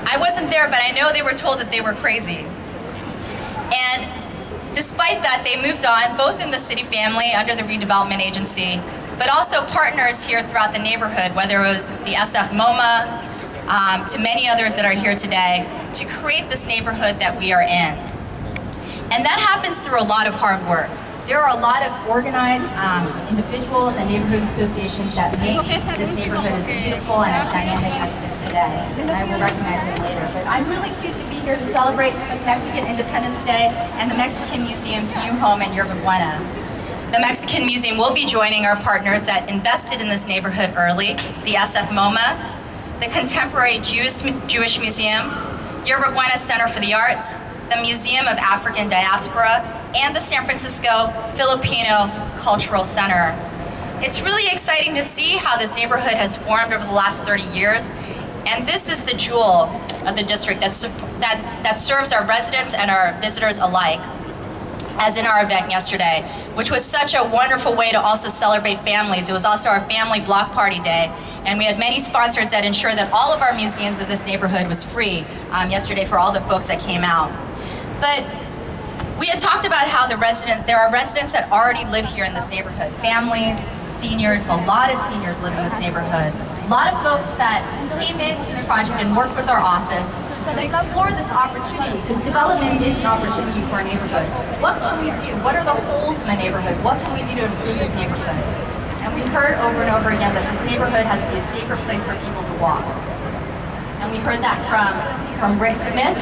I wasn't there, but I know they were told that they were crazy. And despite that, they moved on, both in the city family under the redevelopment agency, but also partners here throughout the neighborhood, whether it was the SF MoMA, to many others that are here today, to create this neighborhood that we are in. And that happens through a lot of hard work. There are a lot of organized individuals and neighborhood associations that make this neighborhood as beautiful and as dynamic as it is today. And I will recognize them later. But I'm really pleased to be here to celebrate Mexican Independence Day and the Mexican Museum's new home in Yerba Buena. The Mexican Museum will be joining our partners that invested in this neighborhood early, the SF MoMA, the Contemporary Jewish Museum, Yerba Buena Center for the Arts, the Museum of African Diaspora, and the San Francisco Filipino Cultural Center. It's really exciting to see how this neighborhood has formed over the last 30 years, and this is the jewel of the district that serves our residents and our visitors alike, as in our event yesterday, which was such a wonderful way to also celebrate families. It was also our family block party day, and we had many sponsors that ensured that all of our museums of this neighborhood was free yesterday for all the folks that came out. But we had talked about how there are residents that already live here in this neighborhood. Families, seniors, a lot of seniors live in this neighborhood. A lot of folks that came into this project and worked with our office to explore this opportunity, because development is an opportunity for a neighborhood. What can we do? What are the holes in the neighborhood? What can we do to improve this neighborhood? And we've heard over and over again that this neighborhood has to be a safer place for people to walk. And we heard that from Rick Smith,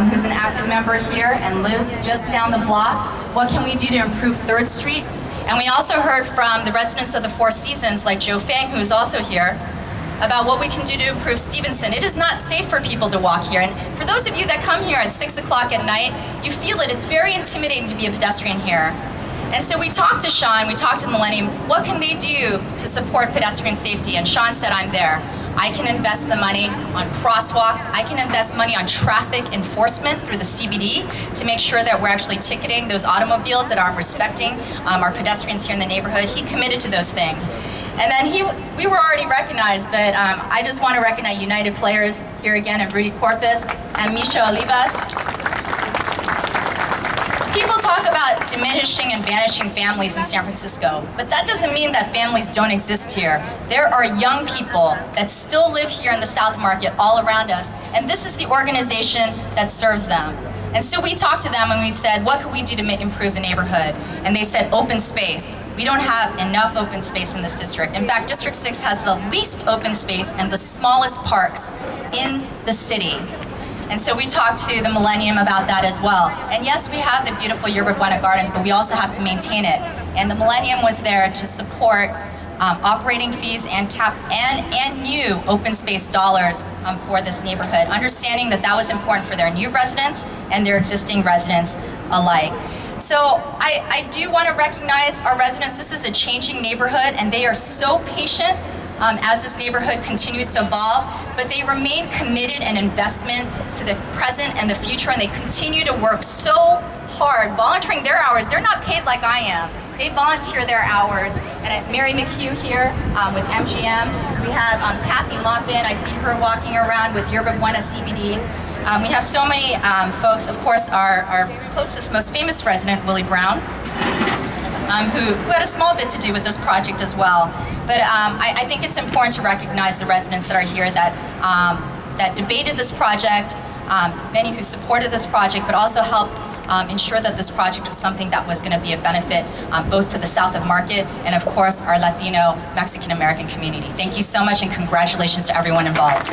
who's an active member here and lives just down the block. What can we do to improve 3rd Street? And we also heard from the residents of the Four Seasons, like Joe Fang, who's also here, about what we can do to improve Stevenson. It is not safe for people to walk here. And for those of you that come here at 6 o'clock at night, you feel it. It's very intimidating to be a pedestrian here. And so we talked to Sean, we talked to Millennium, what can they do to support pedestrian safety? And Sean said, I'm there. I can invest the money on crosswalks. I can invest money on traffic enforcement through the CBD to make sure that we're actually ticketing those automobiles that aren't respecting our pedestrians here in the neighborhood. He committed to those things. And then we were already recognized, but I just want to recognize United players here again, and Rudy Corpus and Misha Olivas. People talk about diminishing and vanishing families in San Francisco, but that doesn't mean that families don't exist here. There are young people that still live here in the South Market all around us, and this is the organization that serves them. And so we talked to them and we said, what could we do to improve the neighborhood? And they said, open space. We don't have enough open space in this district. In fact, District 6 has the least open space and the smallest parks in the city. And so we talked to the Millennium about that as well. And yes, we have the beautiful Yerba Buena Gardens, but we also have to maintain it. And the Millennium was there to support operating fees and new open space dollars for this neighborhood, understanding that that was important for their new residents and their existing residents alike. So I do want to recognize our residents. This is a changing neighborhood, and they are so patient as this neighborhood continues to evolve, but they remain committed and investment to the present and the future, and they continue to work so hard, volunteering their hours. They're not paid like I am. They volunteer their hours. And at Mary McHugh here with MGM, we have Kathy Loppin. I see her walking around with Yerba Buena CBD. We have so many folks, of course, our closest, most famous resident, Willie Brown, who had a small bit to do with this project as well. But I think it's important to recognize the residents that are here that debated this project, many who supported this project, but also helped ensure that this project was something that was going to be a benefit both to the South of Market and, of course, our Latino Mexican American community. Thank you so much, and congratulations to everyone involved.